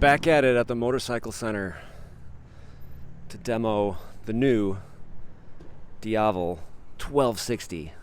Back at it at the Motorcycle Center to demo the new Diavel 1260.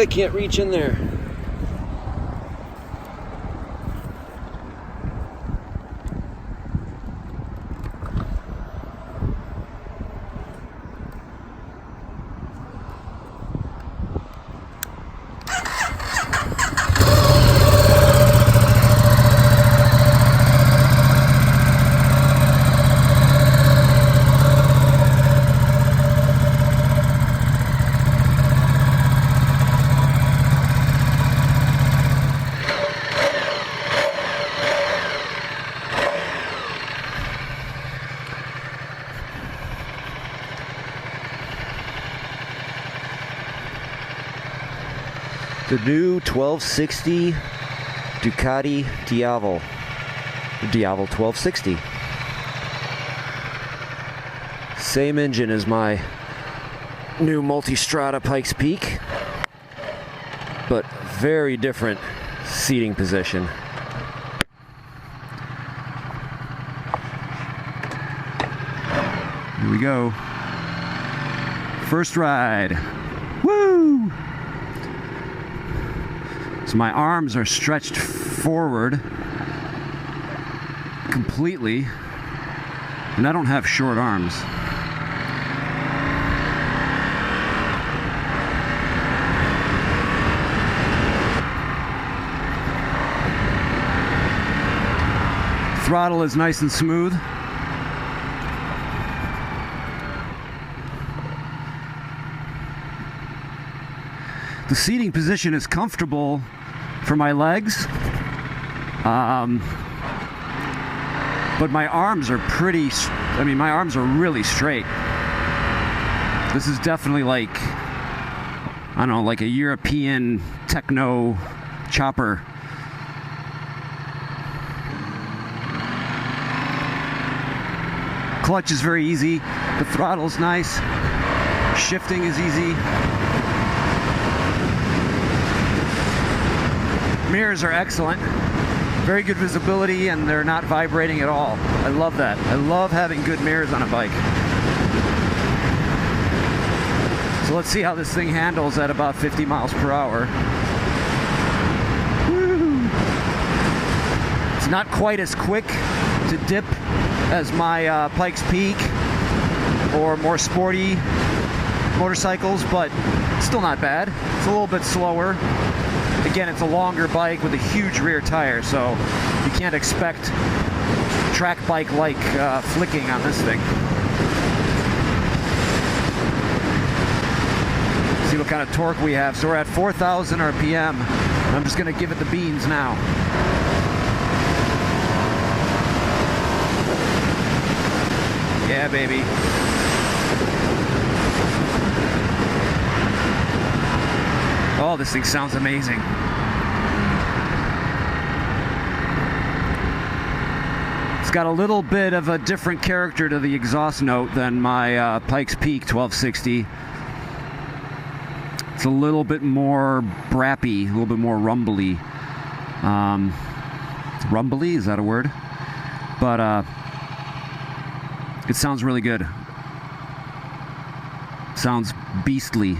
I can't reach in there. The new 1260 Ducati Diavel, the Diavel 1260. Same engine as my new Multistrada Pikes Peak, but very different seating position. Here we go. First ride. Woo! So my arms are stretched forward completely, and I don't have short arms. Throttle is nice and smooth. The seating position is comfortable for my legs, but my arms are my arms are really straight. This is definitely like, I don't know, like a European techno chopper. Clutch is very easy, the throttle's nice, shifting is easy. Mirrors are excellent, very good visibility, and they're not vibrating at all. I love that. I love having good mirrors on a bike. So let's see how this thing handles at about 50 miles per hour. Woo! It's not quite as quick to dip as my Pikes Peak or more sporty motorcycles, but still not bad. It's a little bit slower. Again, it's a longer bike with a huge rear tire, so you can't expect track bike-like flicking on this thing. See what kind of torque we have. So we're at 4,000 RPM. I'm just gonna give it the beans now. Yeah, baby. Oh, this thing sounds amazing. It's got a little bit of a different character to the exhaust note than my Pikes Peak 1260. It's a little bit more brappy, a little bit more rumbly. Rumbly, is that a word? But it sounds really good. Sounds beastly.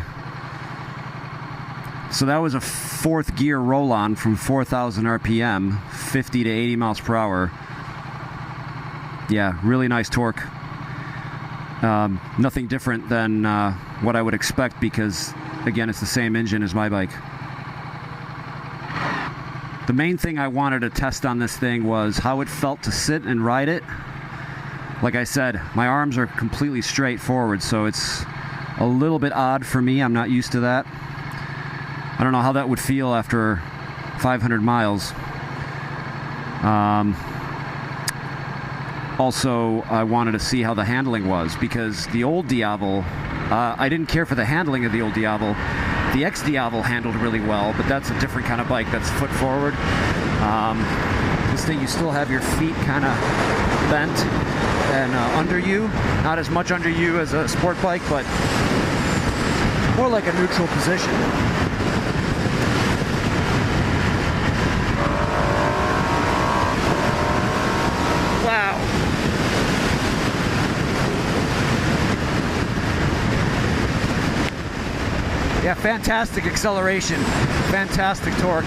So that was a fourth gear roll-on from 4,000 RPM, 50 to 80 miles per hour. Yeah, really nice torque. Nothing different than what I would expect because, again, it's the same engine as my bike. The main thing I wanted to test on this thing was how it felt to sit and ride it. Like I said, my arms are completely straight forward, so it's a little bit odd for me. I'm not used to that. I don't know how that would feel after 500 miles. Also, I wanted to see how the handling was because the old Diavel, I didn't care for the handling of the old Diavel. The X Diavel handled really well, but that's a different kind of bike. That's foot forward. This thing, you still have your feet kind of bent and under you. Not as much under you as a sport bike, but more like a neutral position. Wow. Yeah, fantastic acceleration, fantastic torque.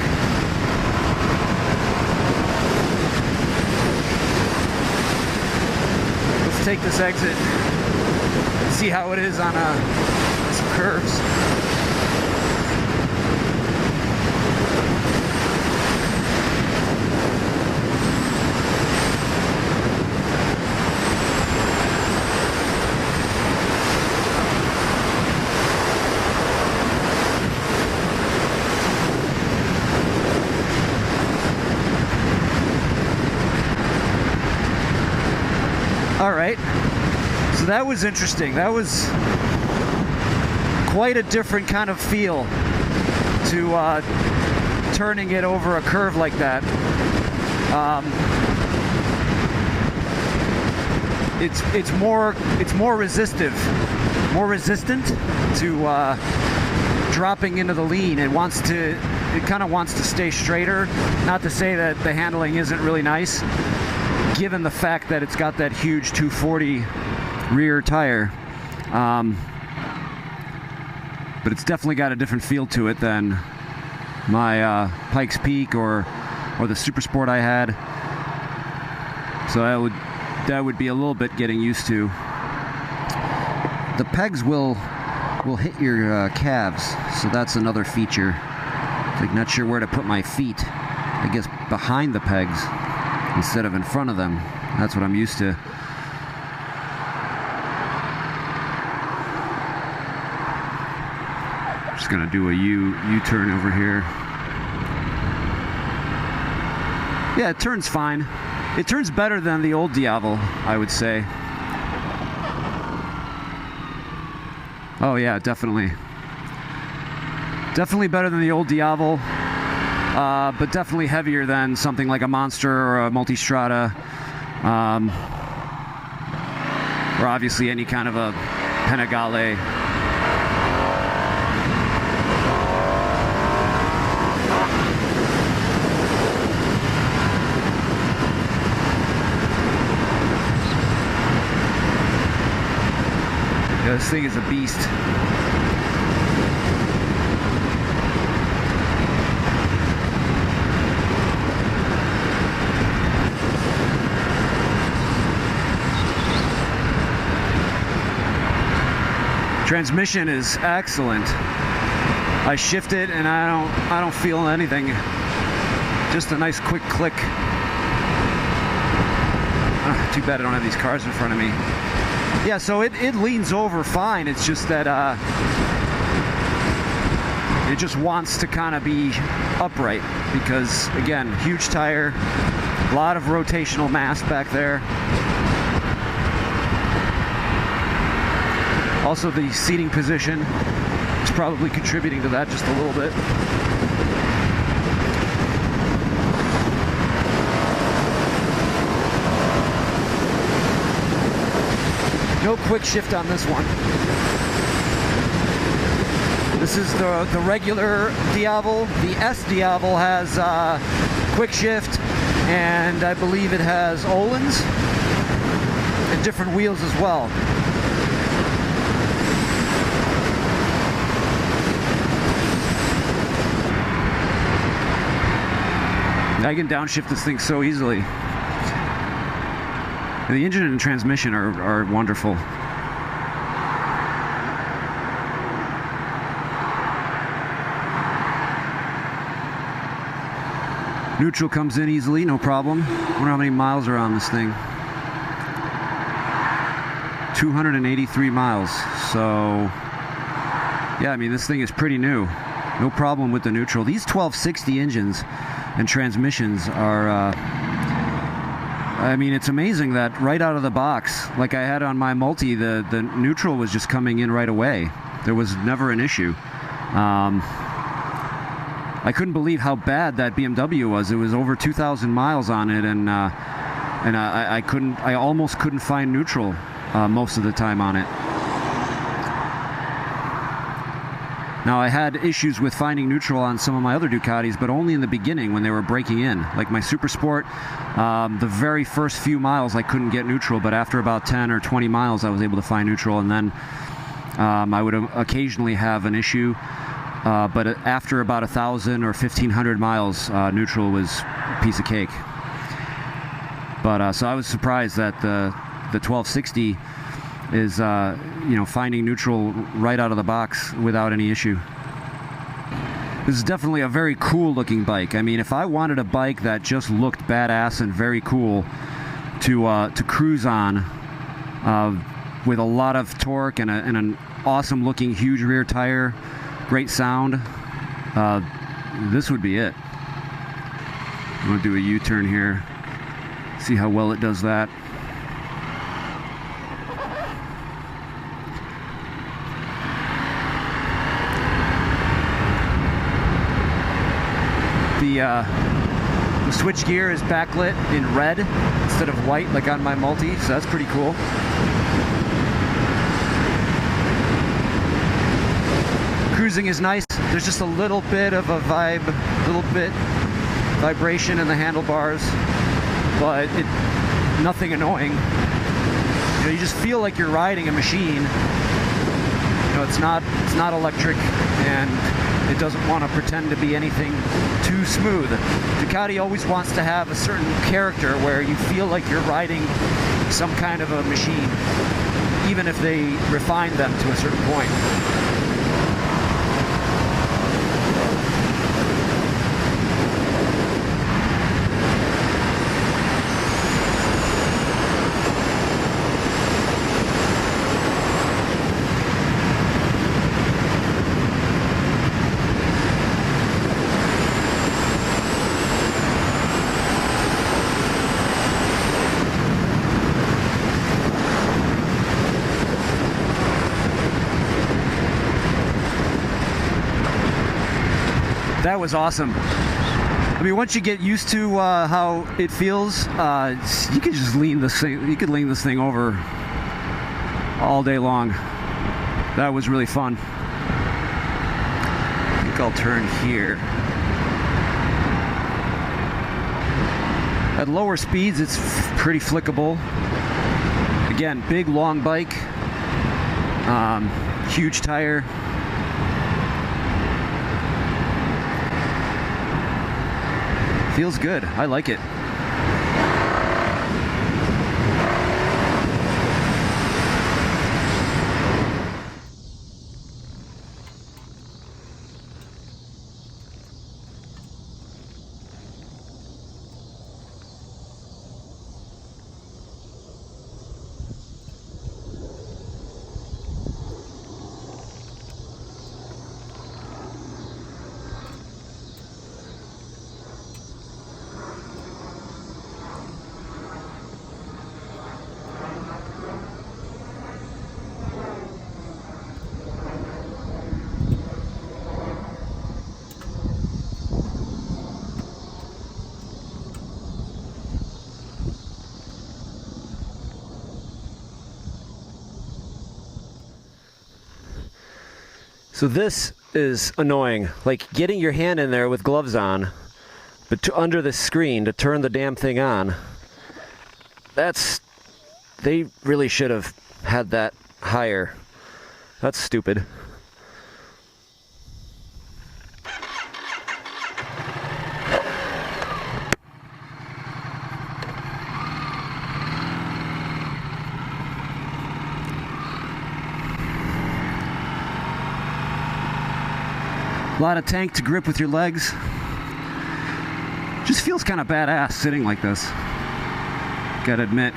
Let's take this exit and see how it is on some curves. All right, so that was interesting. That was quite a different kind of feel to turning it over a curve like that. It's more resistant to dropping into the lean. It kind of wants to stay straighter. Not to say that the handling isn't really nice, given the fact that it's got that huge 240 rear tire. But it's definitely got a different feel to it than my Pikes Peak or the Super Sport I had. So that would be a little bit getting used to. The pegs will hit your calves, so that's another feature. Like, not sure where to put my feet. I guess behind the pegs instead of in front of them. That's what I'm used to. Just gonna do a U-turn over here. Yeah, it turns fine. It turns better than the old Diavel, I would say. Oh yeah, definitely. Definitely better than the old Diavel. But definitely heavier than something like a Monster or a Multistrada, or obviously any kind of a Panigale. Yeah, this thing is a beast. Transmission is excellent. I shift it and I don't feel anything. Just a nice quick click. Too bad I don't have these cars in front of me. Yeah, so it leans over fine. It's just that It just wants to kind of be upright because, again, huge tire, a lot of rotational mass back there. Also, the seating position is probably contributing to that just a little bit. No quick shift on this one. This is the regular Diavel. The S Diavel has quick shift, and I believe it has Öhlins and different wheels as well. I can downshift this thing so easily. The engine and transmission are wonderful. Neutral comes in easily, no problem. I wonder how many miles are on this thing. 283 miles. So, yeah, I mean, this thing is pretty new. No problem with the neutral. These 1260 engines and transmissions are... I mean, it's amazing that right out of the box, like I had on my multi, the neutral was just coming in right away. There was never an issue. I couldn't believe how bad that BMW was. It was over 2,000 miles on it, and I almost couldn't find neutral most of the time on it. Now, I had issues with finding neutral on some of my other Ducatis, but only in the beginning when they were breaking in. Like my Super Sport, the very first few miles I couldn't get neutral, but after about 10 or 20 miles I was able to find neutral, and then I would occasionally have an issue. But after about 1,000 or 1,500 miles, neutral was a piece of cake. But so I was surprised that the 1260 is finding neutral right out of the box without any issue. This is definitely a very cool looking bike. I mean, if I wanted a bike that just looked badass and very cool to cruise on with a lot of torque and an awesome looking huge rear tire, great sound, this would be it. I'm going to do a U-turn here, see how well it does that. The switch gear is backlit in red instead of white like on my multi, so that's pretty cool. Cruising is nice. There's just a little bit of a vibration in the handlebars, but nothing annoying. You know, you just feel like you're riding a machine. You know, it's not electric, and it doesn't want to pretend to be anything too smooth. Ducati always wants to have a certain character where you feel like you're riding some kind of a machine, even if they refine them to a certain point. That was awesome. I mean, once you get used to how it feels, you can just lean this thing. You could lean this thing over all day long. That was really fun. I think I'll turn here. At lower speeds, it's pretty flickable. Again, big long bike, huge tire. Feels good. I like it. So this is annoying, like getting your hand in there with gloves on, but under the screen to turn the damn thing on. They really should have had that higher. That's stupid. A lot of tank to grip with your legs. Just feels kind of badass sitting like this. Gotta admit.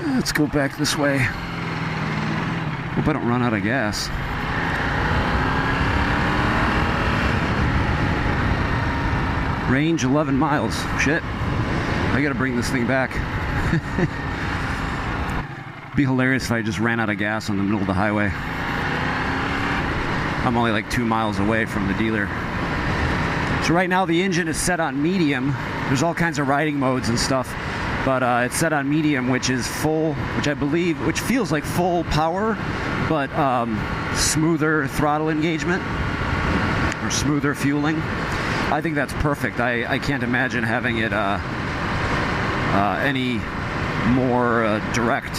Let's go back this way. Hope I don't run out of gas. Range 11 miles. Shit. I gotta bring this thing back. It'd be hilarious if I just ran out of gas on the middle of the highway. I'm only like 2 miles away from the dealer. So right now the engine is set on medium. There's all kinds of riding modes and stuff, but it's set on medium, which is full, which feels like full power, but smoother throttle engagement or smoother fueling. I think that's perfect. I can't imagine having it any more direct.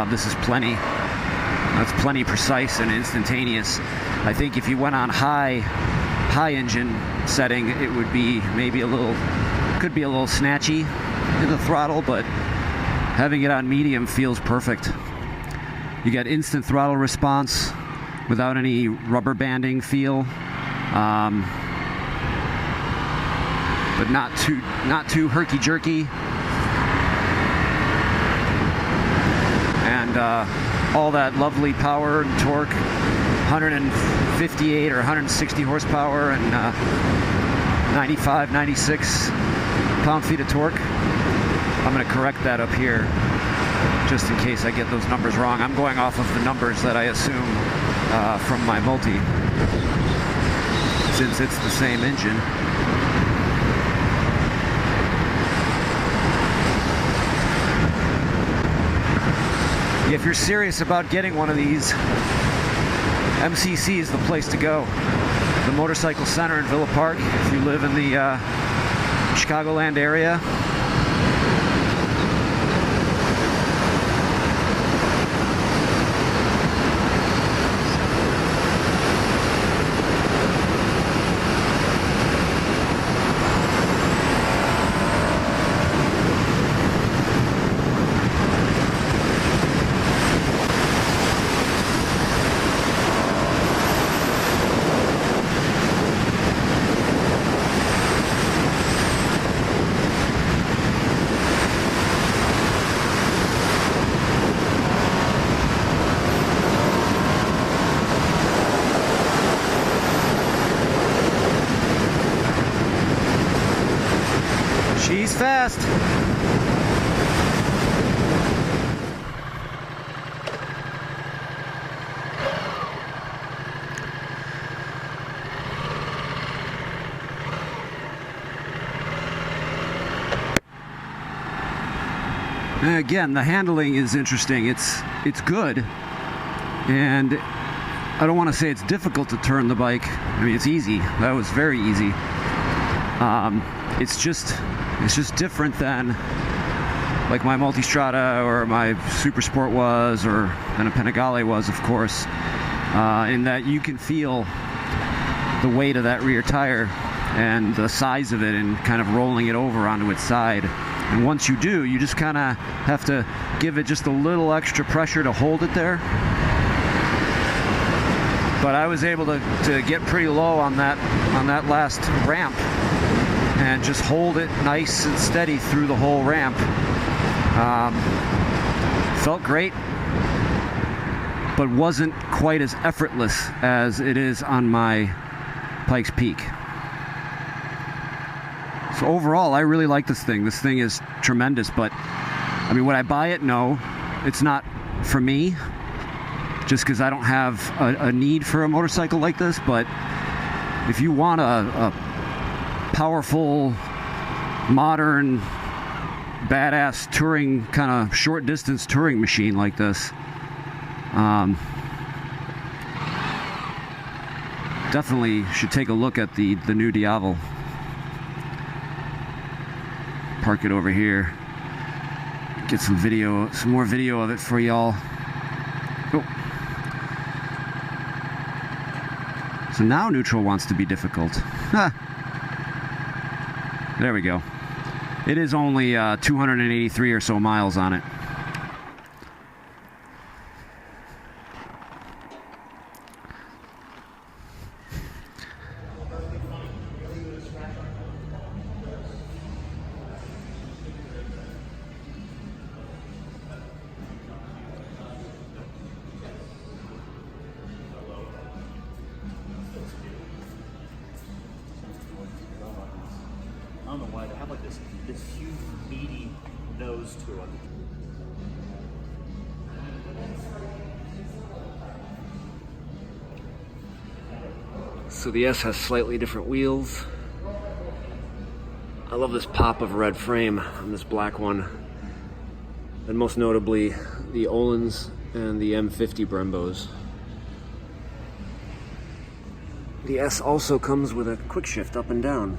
This is plenty. That's plenty precise and instantaneous. I think if you went on high engine setting, it would be maybe could be a little snatchy in the throttle, but having it on medium feels perfect. You get instant throttle response without any rubber banding feel, but not too herky-jerky. And all that lovely power and torque, 158 or 160 horsepower and 95, 96 pound-feet of torque. I'm going to correct that up here just in case I get those numbers wrong. I'm going off of the numbers that I assume from my multi, since it's the same engine. If you're serious about getting one of these, MCC is the place to go. The Motorcycle Center in Villa Park, if you live in the Chicagoland area. She's fast. And again, the handling is interesting. It's good, and I don't want to say it's difficult to turn the bike. I mean, it's easy. That was very easy. It's just different than like my Multistrada or my Super Sport was, or than a Panigale was, of course, in that you can feel the weight of that rear tire and the size of it and kind of rolling it over onto its side. And once you do, you just kind of have to give it just a little extra pressure to hold it there. But I was able to get pretty low on that last ramp and just hold it nice and steady through the whole ramp. Felt great, but wasn't quite as effortless as it is on my Pikes Peak. So overall, I really like this thing. This thing is tremendous, but I mean, would I buy it? No, it's not for me, just because I don't have a need for a motorcycle like this. But if you want a powerful, modern, badass touring, kind of short distance touring machine like this, Definitely should take a look at the new Diavel. Park it over here. Get some more video of it for y'all. Oh. So now neutral wants to be difficult. There we go. It is only 283 or so miles on it. I don't know why they have like this huge meaty nose to it. So the S has slightly different wheels. I love this pop of red frame on this black one. And most notably the Öhlins and the M50 Brembos. The S also comes with a quick shift up and down.